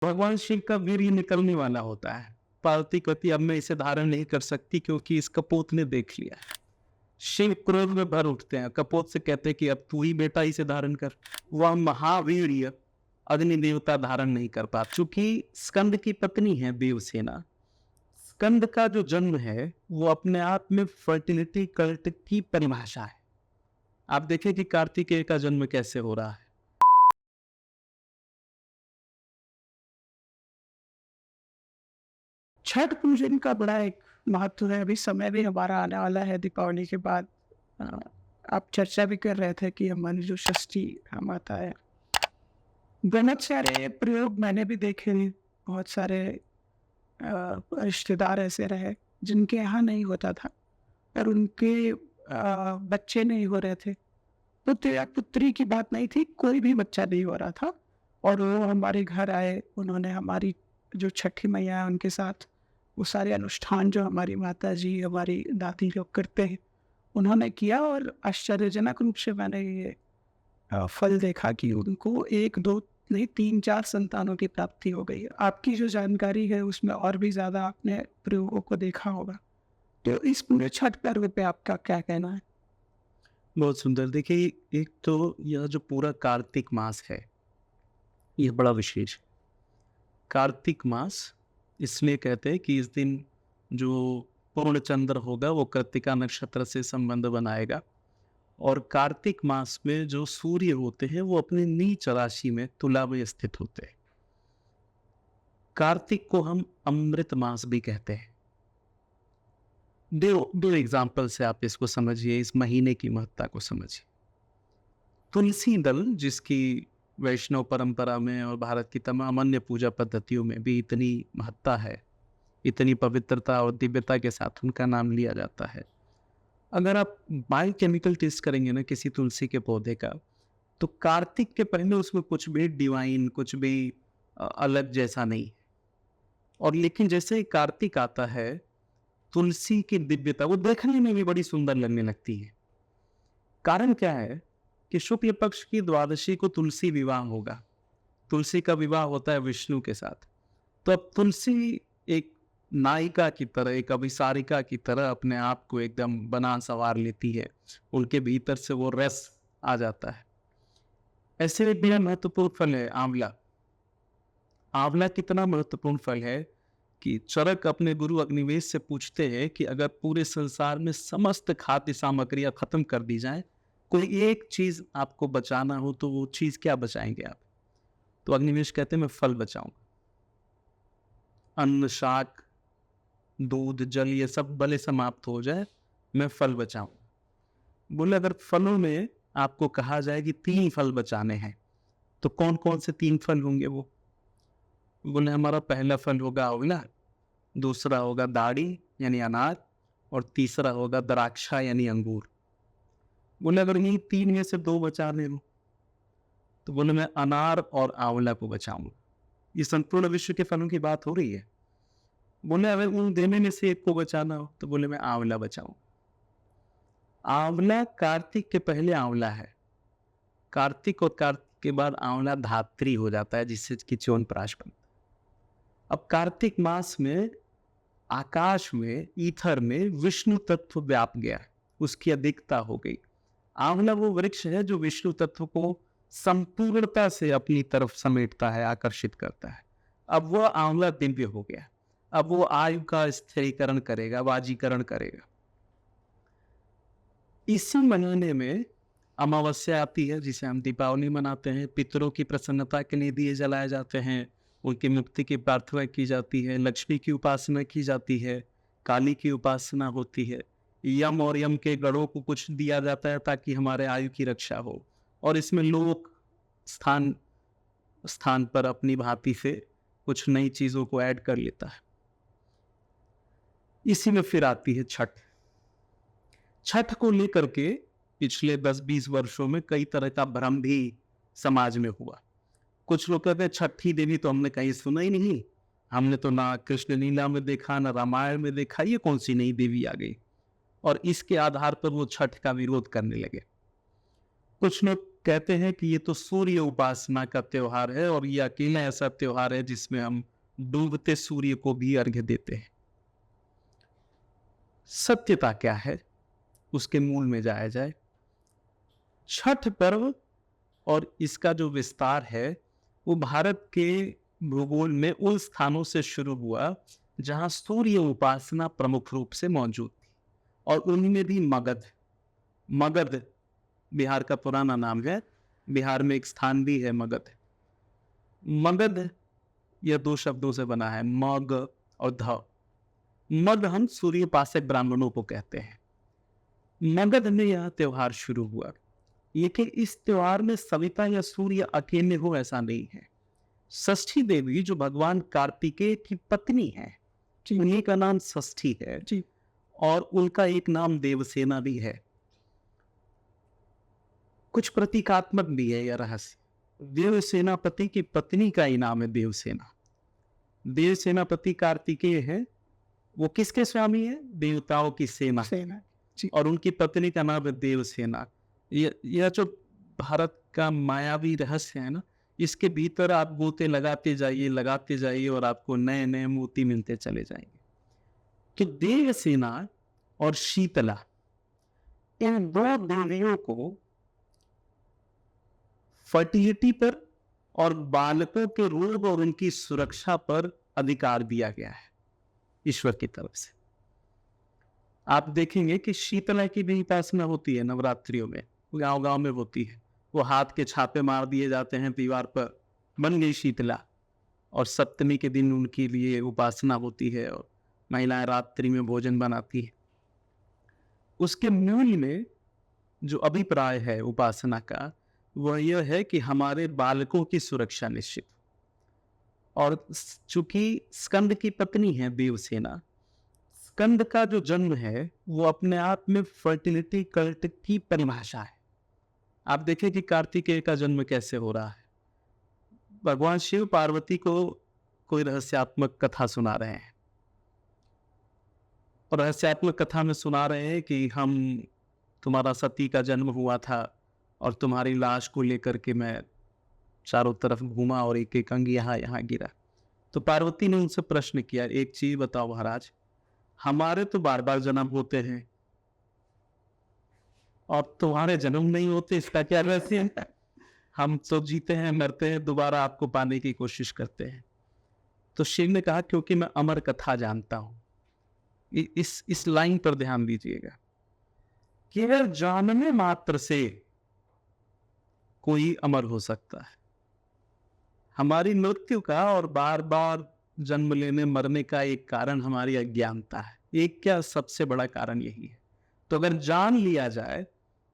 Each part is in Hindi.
भगवान शिव का वीर्य निकलने वाला होता है। पार्वती कहती अब मैं इसे धारण नहीं कर सकती क्योंकि इस कपोत ने देख लिया है। शिव क्रोध में भर उठते हैं, कपोत से कहते हैं कि अब तू ही बेटा इसे धारण कर। वह महावीर्य अग्नि देवता धारण नहीं कर पा, चूंकि स्कंद की पत्नी है देवसेना। स्कंद का जो जन्म है वो अपने आप में फर्टिलिटी कल्ट की परिभाषा है। आप देखें कि कार्तिकेय का जन्म कैसे हो रहा है। छठ पूजन का बड़ा एक महत्व है। अभी समय भी हमारा आने वाला है दीपावली के बाद। अ, आप चर्चा भी कर रहे थे कि हमारी जो षष्ठी माता है, बहुत सारे प्रयोग मैंने भी देखे हैं। बहुत सारे रिश्तेदार ऐसे रहे जिनके यहाँ नहीं होता था और उनके बच्चे नहीं हो रहे थे। पुत्र या पुत्री की बात नहीं थी, कोई भी बच्चा नहीं हो रहा था और वो हमारे घर आए। उन्होंने हमारी जो छठी मैया है उनके साथ वो सारे अनुष्ठान जो हमारी माताजी, हमारी दादी लोग करते हैं, उन्होंने किया और आश्चर्यजनक रूप से मैंने ये फल देखा कि उनको 1-2 नहीं 3-4 संतानों की प्राप्ति हो गई है। आपकी जो जानकारी है उसमें और भी ज़्यादा आपने प्रयोगों को देखा होगा। तो इस पूरे छठ पर्व पे आपका क्या कहना है? बहुत सुंदर। देखिए, एक तो यह जो पूरा कार्तिक मास है, यह बड़ा विशेष है। कार्तिक मास इसलिए कहते हैं कि इस दिन जो पूर्ण चंद्र होगा वो कृत्तिका नक्षत्र से संबंध बनाएगा, और कार्तिक मास में जो सूर्य होते हैं वो अपनी नीच राशि में तुला में स्थित होते हैं। कार्तिक को हम अमृत मास भी कहते हैं। दो दो एग्जाम्पल से आप इसको समझिए, इस महीने की महत्ता को समझिए। तुलसी दल, जिसकी वैष्णव परंपरा में और भारत की तमाम अन्य पूजा पद्धतियों में भी इतनी महत्ता है, इतनी पवित्रता और दिव्यता के साथ उनका नाम लिया जाता है। अगर आप बायोकेमिकल टेस्ट करेंगे ना किसी तुलसी के पौधे का, तो कार्तिक के पहले उसमें कुछ भी डिवाइन, कुछ भी अलग जैसा नहीं है। और लेकिन जैसे ही कार्तिक आता है, तुलसी की दिव्यता वो देखने में भी बड़ी सुंदर लगने लगती है। कारण क्या है कि शुक्ल पक्ष की द्वादशी को तुलसी विवाह होगा। तुलसी का विवाह होता है विष्णु के साथ। तो अब तुलसी एक नायिका की तरह, एक अभिसारिका की तरह अपने आप को एकदम बना संवार लेती है। उनके भीतर से वो रस आ जाता है। ऐसे में बड़ा महत्वपूर्ण फल है आंवला। आंवला कितना महत्वपूर्ण फल है कि चरक अपने गुरु अग्निवेश से पूछते हैं कि अगर पूरे संसार में समस्त खाद्य सामग्रियां खत्म कर दी जाए, कोई एक चीज आपको बचाना हो, तो वो चीज क्या बचाएंगे आप? तो अग्निवेश कहते हैं मैं फल बचाऊंगा। अन्न, शाक, दूध, जल ये सब भले समाप्त हो जाए, मैं फल बचाऊं। बोले अगर फलों में आपको कहा जाए कि 3 फल बचाने हैं, तो कौन कौन से 3 फल होंगे वो? बोले हमारा पहला फल होगा आंवला, दूसरा होगा दाढ़ी यानी अनार, और तीसरा होगा द्राक्षा यानी अंगूर। बोले अगर ये 3 में से 2 बचाने हो, तो बोले मैं अनार और आंवला को बचाऊंगा। ये संपूर्ण विश्व के फलों की बात हो रही है। बोले अगर उन देने में से एक को बचाना हो, तो बोले मैं आंवला बचाऊं। आंवला कार्तिक के पहले आंवला है। कार्तिक और कार्तिक के बाद आंवला धात्री हो जाता है, जिससे कि च्यवनप्राश बनता है। अब कार्तिक मास में आकाश में, ईथर में विष्णु तत्व व्याप गया है, उसकी अधिकता हो गई। आंवला वो वृक्ष है जो विष्णु तत्व को संपूर्णता से अपनी तरफ समेटता है, आकर्षित करता है। अब वह आंवला दिव्य हो गया। अब वो आयु का स्थिरीकरण करेगा, वाजीकरण करेगा। इसी महीने में अमावस्या आती है, जिसे हम दीपावली मनाते हैं। पितरों की प्रसन्नता के लिए दिए जलाए जाते हैं, उनकी मुक्ति की प्रार्थना की जाती है, लक्ष्मी की उपासना की जाती है, काली की उपासना होती है, यम और यम के गणों को कुछ दिया जाता है ताकि हमारे आयु की रक्षा हो। और इसमें लोग स्थान स्थान पर अपनी भांति से कुछ नई चीजों को ऐड कर लेता है। इसी में फिर आती है छठ। छठ को लेकर के पिछले 10-20 वर्षों में कई तरह का भ्रम भी समाज में हुआ। कुछ लोग कहते हैं छठी देवी तो हमने कहीं सुना ही नहीं, हमने तो ना कृष्ण लीला में देखा, ना रामायण में देखा, ये कौन सी नई देवी आ गई? और इसके आधार पर वो छठ का विरोध करने लगे। कुछ लोग कहते हैं कि ये तो सूर्य उपासना का त्योहार है और ये अकेला ऐसा त्योहार है जिसमें हम डूबते सूर्य को भी अर्घ्य देते हैं। सत्यता क्या है, उसके मूल में जाया जाए। छठ पर्व और इसका जो विस्तार है वो भारत के भूगोल में उन स्थानों से शुरू हुआ जहां सूर्य उपासना प्रमुख रूप से मौजूद थी, और उनमें भी मगध। मगध बिहार का पुराना नाम है, बिहार में एक स्थान भी है मगध। मगध यह दो शब्दों से बना है, मग और ध। मग हम सूर्य उपासक ब्राह्मणों को कहते हैं। मगध में यह त्योहार शुरू हुआ। लेकिन इस त्योहार में सविता या सूर्य अकेले हो ऐसा नहीं है। षष्ठी देवी जो भगवान कार्तिकेय की पत्नी है, उन्हीं का नाम षष्ठी है जी। और उनका एक नाम देवसेना भी है। कुछ प्रतीकात्मक भी है यह रहस्य। देवसेनापति की पत्नी का ही नाम है देवसेना। देवसेनापति कार्तिकेय है, वो किसके स्वामी है? देवताओं की सेना। और उनकी पत्नी का नाम है देवसेना। यह जो भारत का मायावी रहस्य है ना, इसके भीतर आप गोते लगाते जाइए और आपको नए नए मोती मिलते चले जाएंगे। कि देवसेना और शीतला, इन दो देवियों को फर्टिलिटी पर और बालकों के रोग और उनकी सुरक्षा पर अधिकार दिया गया है ईश्वर की तरफ से। आप देखेंगे कि शीतला की भी उपासना होती है नवरात्रियों में, गांव गांव में होती है। वो हाथ के छापे मार दिए जाते हैं दीवार पर, बन गई शीतला। और सप्तमी के दिन उनके लिए उपासना होती है और महिलाएं रात्रि में भोजन बनाती है। उसके मूल में जो अभिप्राय है उपासना का, वह यह है कि हमारे बालकों की सुरक्षा निश्चित हो। और चूंकि स्कंद की पत्नी है देवसेना, स्कंद का जो जन्म है वो अपने आप में फर्टिलिटी कल्ट की परिभाषा है। आप देखें कि कार्तिकेय का जन्म कैसे हो रहा है। भगवान शिव पार्वती को कोई रहस्यात्मक कथा सुना रहे हैं, और रहस्यात्मक कथा में सुना रहे हैं कि हम तुम्हारा सती का जन्म हुआ था और तुम्हारी लाश को लेकर के मैं चारों तरफ घूमा और एक एक अंग यहाँ गिरा। तो पार्वती ने उनसे प्रश्न किया, एक चीज बताओ महाराज, हमारे तो बार बार जन्म होते हैं और तुम्हारे जन्म नहीं होते, इसका क्या रहस्य है? हम तो जीते हैं, मरते हैं, दोबारा आपको पाने की कोशिश करते हैं। तो शिव ने कहा, क्योंकि मैं अमर कथा जानता हूं। इस लाइन पर ध्यान दीजिएगा। केवल जानने मात्र से कोई अमर हो सकता है। हमारी मृत्यु का और बार बार जन्म लेने मरने का एक कारण हमारी अज्ञानता है। एक क्या, सबसे बड़ा कारण यही है। तो अगर जान लिया जाए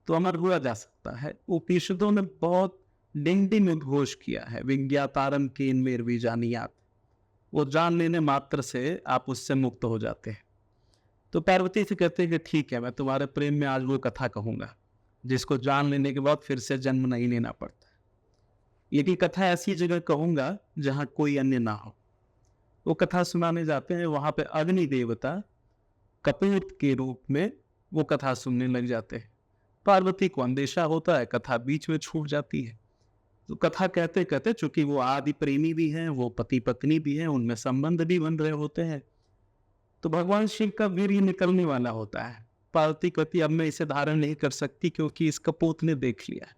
तो अमर हुआ जा सकता है। उपनिषदों ने बहुत डिंडी में घोष किया है, विज्ञातारम केन मेर विजानियात। वो जान लेने मात्र से आप उससे मुक्त हो जाते हैं। तो पार्वती से कहते हैं कि ठीक है, मैं तुम्हारे प्रेम में आज वो कथा कहूंगा जिसको जान लेने के बाद फिर से जन्म नहीं लेना पड़ता। यदि कथा ऐसी जगह कहूंगा जहां कोई अन्य ना हो। वो कथा सुनाने जाते हैं, वहां पे अग्नि देवता कपूत के रूप में वो कथा सुनने लग जाते हैं। पार्वती को अंदेशा होता है, कथा बीच में छूट जाती है। तो कथा कहते कहते, चूंकि वो आदि प्रेमी भी हैं, वो पति पत्नी भी हैं, उनमें संबंध भी बन रहे होते हैं, तो भगवान शिव का वीर्य निकलने वाला होता है। पार्वती कहती, अब मैं इसे धारण नहीं कर सकती क्योंकि इस कपोत ने देख लिया।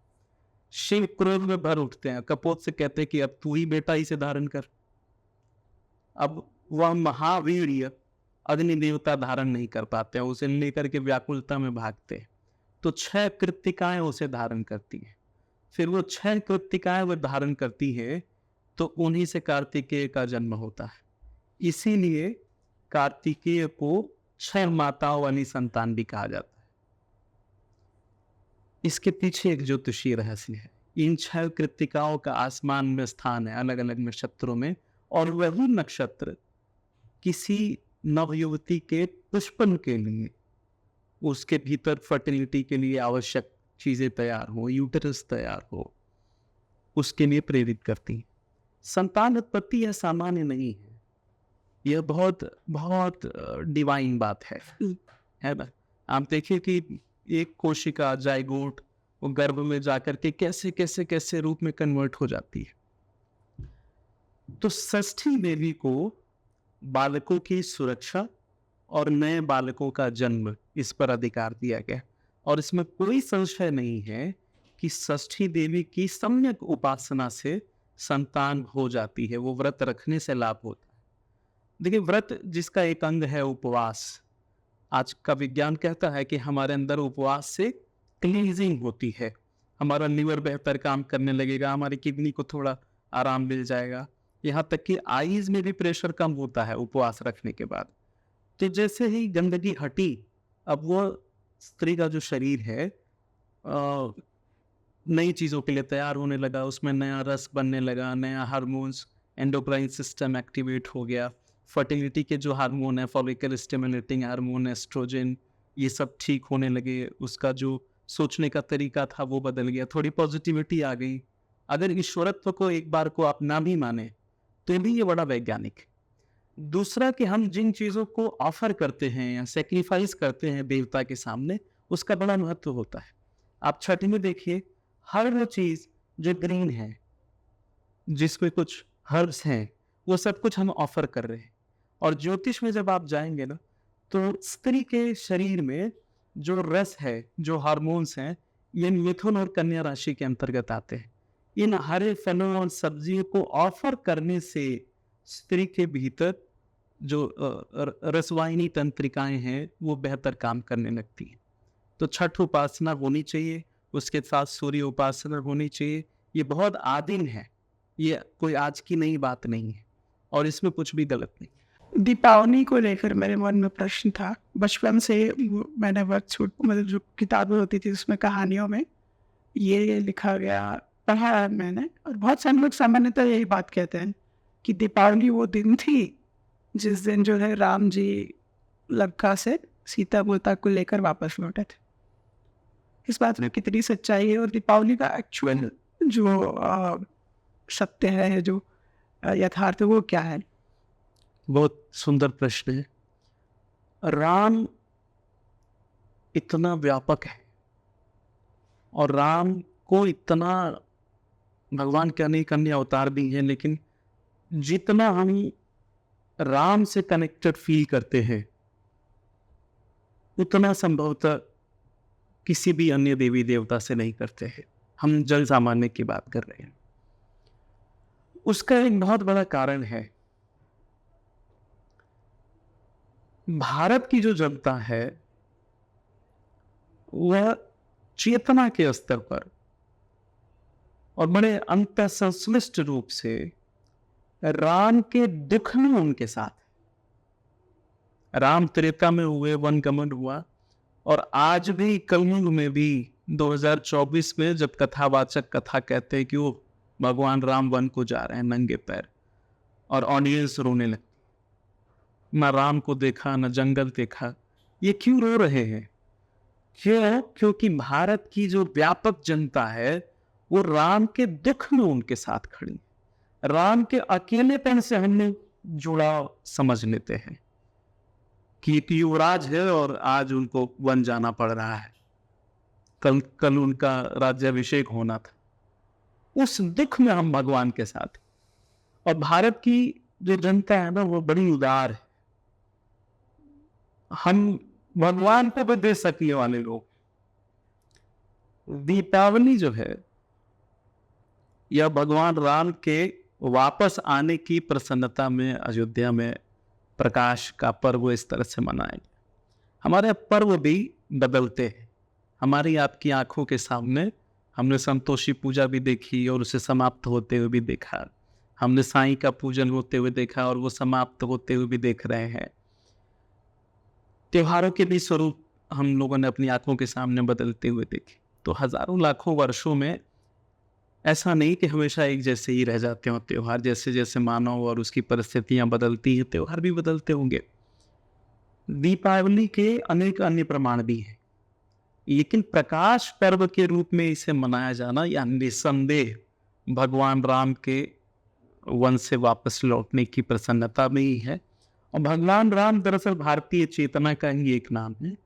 शिव क्रोध में भर उठते हैं, कपोत से कहते हैं कि अब तू ही बेटा इसे धारण कर। अब वह महावीर्य अग्नि देवता धारण नहीं कर पाते हैं, उसे लेकर के व्याकुलता में भागते हैं। तो 6 कृत्तिकाएं उसे धारण करती हैं। फिर वो 6 कृत्तिकाएं वो धारण करती है, तो उन्हीं से कार्तिकेय का जन्म होता है। इसीलिए कार्तिकेय को 6 माताओं वाली संतान भी कहा जाता है। इसके पीछे एक ज्योतिषीय रहस्य है। इन 6 कृत्तिकाओं का आसमान में स्थान है, अलग अलग नक्षत्रों में, और वही नक्षत्र किसी नवयुवती के पुष्पन के लिए, उसके भीतर फर्टिलिटी के लिए आवश्यक चीजें तैयार हो, यूटेरस तैयार हो, उसके लिए प्रेरित करती है। संतान उत्पत्ति यह सामान्य नहीं है, यह बहुत बहुत डिवाइन बात है ना। आप देखिए कि एक कोशिका जाइगोट वो गर्भ में जाकर के कैसे कैसे कैसे रूप में कन्वर्ट हो जाती है। तो षष्ठी देवी को बालकों की सुरक्षा और नए बालकों का जन्म इस पर अधिकार दिया गया, और इसमें कोई संशय नहीं है कि षष्ठी देवी की सम्यक उपासना से संतान हो जाती है, वो व्रत रखने से लाभ होता है। देखिए, व्रत जिसका एक अंग है उपवास, आज का विज्ञान कहता है कि हमारे अंदर उपवास से क्लींजिंग होती है, हमारा लीवर बेहतर काम करने लगेगा, हमारी किडनी को थोड़ा आराम मिल जाएगा, यहाँ तक कि आईज में भी प्रेशर कम होता है उपवास रखने के बाद। तो जैसे ही गंदगी हटी, अब वो स्त्री का जो शरीर है नई चीज़ों के लिए तैयार होने लगा, उसमें नया रस बनने लगा, नया हार्मोन्स, एंडोक्राइन सिस्टम एक्टिवेट हो गया, फर्टिलिटी के जो हार्मोन है, फॉलिकल स्टिमुलेटिंग हार्मोन, एस्ट्रोजन, ये सब ठीक होने लगे, उसका जो सोचने का तरीका था वो बदल गया, थोड़ी पॉजिटिविटी आ गई। अगर ईश्वरत्व को एक बार को आप ना भी माने तो भी ये बड़ा वैज्ञानिक है। दूसरा कि हम जिन चीज़ों को ऑफर करते हैं या सेक्रीफाइस करते हैं देवता के सामने, उसका बड़ा महत्व होता है। आप छठ में देखिए, हर वो चीज़ जो ग्रीन है, जिसमें कुछ हर्ब्स हैं, वो सब कुछ हम ऑफर कर रहे हैं। और ज्योतिष में जब आप जाएंगे ना, तो स्त्री के शरीर में जो रस है, जो हार्मोन्स हैं, ये मिथुन और कन्या राशि के अंतर्गत आते हैं। इन हरे फलों और सब्जियों को ऑफर करने से स्त्री के भीतर जो रसवाहिनी तंत्रिकाएं हैं वो बेहतर काम करने लगती हैं। तो छठ उपासना होनी चाहिए, उसके साथ सूर्य उपासना होनी चाहिए। ये बहुत आदिम है, ये कोई आज की नई बात नहीं है, और इसमें कुछ भी गलत नहीं। दीपावली को लेकर मेरे मन में प्रश्न था। बचपन से मैंने मतलब जो किताबें होती थी उसमें कहानियों में ये लिखा गया पढ़ा है मैंने, और बहुत सारे लोग सामान्यतः यही बात कहते हैं कि दीपावली वो दिन थी जिस दिन जो है राम जी लंका से सीता माता को लेकर वापस लौटे थे। इस बात में कितनी सच्चाई है, और दीपावली का एक्चुअल जो सत्य है, जो यथार्थ, वो क्या है? बहुत सुंदर प्रश्न है। राम इतना व्यापक है, और राम को इतना भगवान के अनेक अन्य अवतार भी हैं, लेकिन जितना हम राम से कनेक्टेड फील करते हैं उतना संभवतः किसी भी अन्य देवी देवता से नहीं करते हैं। हम जन सामान्य की बात कर रहे हैं। उसका एक बहुत बड़ा कारण है, भारत की जो जनता है वह चेतना के स्तर पर और बड़े अंतःसंश्लिष्ट रूप से राम के दुख में उनके साथ। राम त्रेता में हुए, वन गमन हुआ, और आज भी कलयुग में भी 2024 में जब कथावाचक कथा कहते हैं कि वो भगवान राम वन को जा रहे हैं नंगे पैर, और ऑडियंस रोने लगती, न राम को देखा न जंगल देखा। ये क्यों रो रहे हैं? क्यों? क्योंकि भारत की जो व्यापक जनता है वो राम के दुख में उनके साथ खड़ी। राम के अकेलेपन से हमने जुड़ाव समझ लेते हैं कि एक युवराज है और आज उनको वन जाना पड़ रहा है, कल उनका राज्याभिषेक होना था। उस दुख में हम भगवान के साथ। और भारत की जो जनता है ना वो बड़ी उदार है, हम भगवान को भी दे सकने वाले लोग। दीपावली जो है यह भगवान राम के वापस आने की प्रसन्नता में अयोध्या में प्रकाश का पर्व इस तरह से मनाएंगे। हमारे पर्व भी बदलते हैं, हमारी आपकी आंखों के सामने। हमने संतोषी पूजा भी देखी और उसे समाप्त होते हुए भी देखा, हमने साईं का पूजन होते हुए देखा और वो समाप्त होते हुए भी देख रहे हैं। त्योहारों के भी स्वरूप हम लोगों ने अपनी आंखों के सामने बदलते हुए देखे। तो हजारों लाखों वर्षों में ऐसा नहीं कि हमेशा एक जैसे ही रह जाते हो त्योहार। जैसे जैसे मानव और उसकी परिस्थितियां बदलती हैं, त्योहार भी बदलते होंगे। दीपावली के अनेक अन्य प्रमाण भी हैं, लेकिन प्रकाश पर्व के रूप में इसे मनाया जाना या निसंदेह भगवान राम के वन से वापस लौटने की प्रसन्नता में ही है। और भगवान राम दरअसल भारतीय चेतना का ही एक नाम है।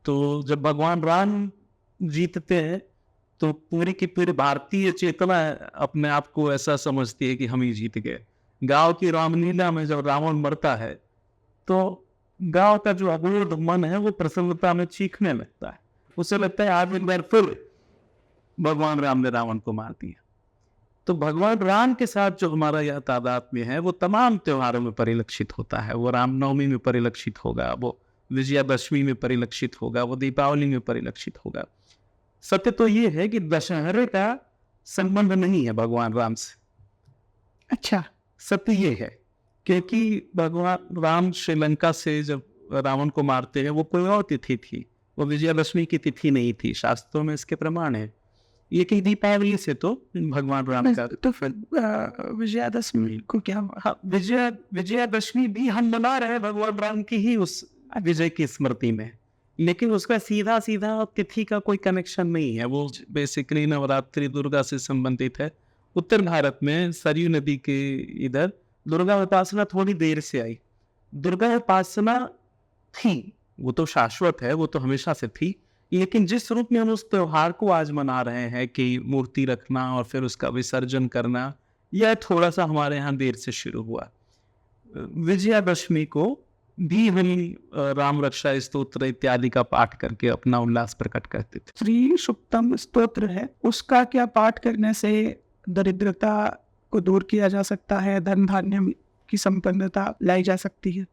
तो जब भगवान राम जीतते हैं तो पूरी की पूरी भारतीय चेतना अपने आप को ऐसा समझती है कि हम ही जीत गए। गाँव की रामलीला में जब रावण मरता है, तो गाँव का जो अबोध मन है वो प्रसन्नता में चीखने लगता है। उसे लगता है आज एक बार फिर भगवान राम ने रावण को मार दिया। तो भगवान राम के साथ जो हमारा यह तादात्म्य है वो तमाम त्योहारों में परिलक्षित होता है। वो रामनवमी में परिलक्षित होगा, वो विजयादशमी में परिलक्षित होगा, वो दीपावली में परिलक्षित होगा। सत्य तो ये है कि दशहरे का संबंध नहीं है भगवान राम से। अच्छा। सत्य ये है क्योंकि भगवान राम श्रीलंका से जब रावण को मारते हैं वो कोई और तिथि थी, वो विजयादशमी की तिथि नहीं थी। शास्त्रों में इसके प्रमाण है। ये कि दीपावली से तो भगवान राम का तो फिर विजयादशमी को क्या हुआ? हाँ, विजयादशमी भी हम मना रहे हैं भगवान राम की ही उस विजय की स्मृति में, लेकिन उसका सीधा सीधा तिथि का कोई कनेक्शन नहीं है। वो बेसिकली नवरात्रि दुर्गा से संबंधित है। उत्तर भारत में सरयू नदी के इधर दुर्गा उपासना थोड़ी देर से आई। दुर्गा उपासना थी, वो तो शाश्वत है, वो तो हमेशा से थी, लेकिन जिस रूप में हम उस त्योहार को आज मना रहे हैं कि मूर्ति रखना और फिर उसका विसर्जन करना, यह थोड़ा सा हमारे यहाँ देर से शुरू हुआ। विजयादशमी को भी हम राम रक्षा स्तोत्र इत्यादि का पाठ करके अपना उल्लास प्रकट करते थे। श्री सुक्तम स्तोत्र है, उसका क्या पाठ करने से दरिद्रता को दूर किया जा सकता है, धन धान्य की संपन्नता लाई जा सकती है?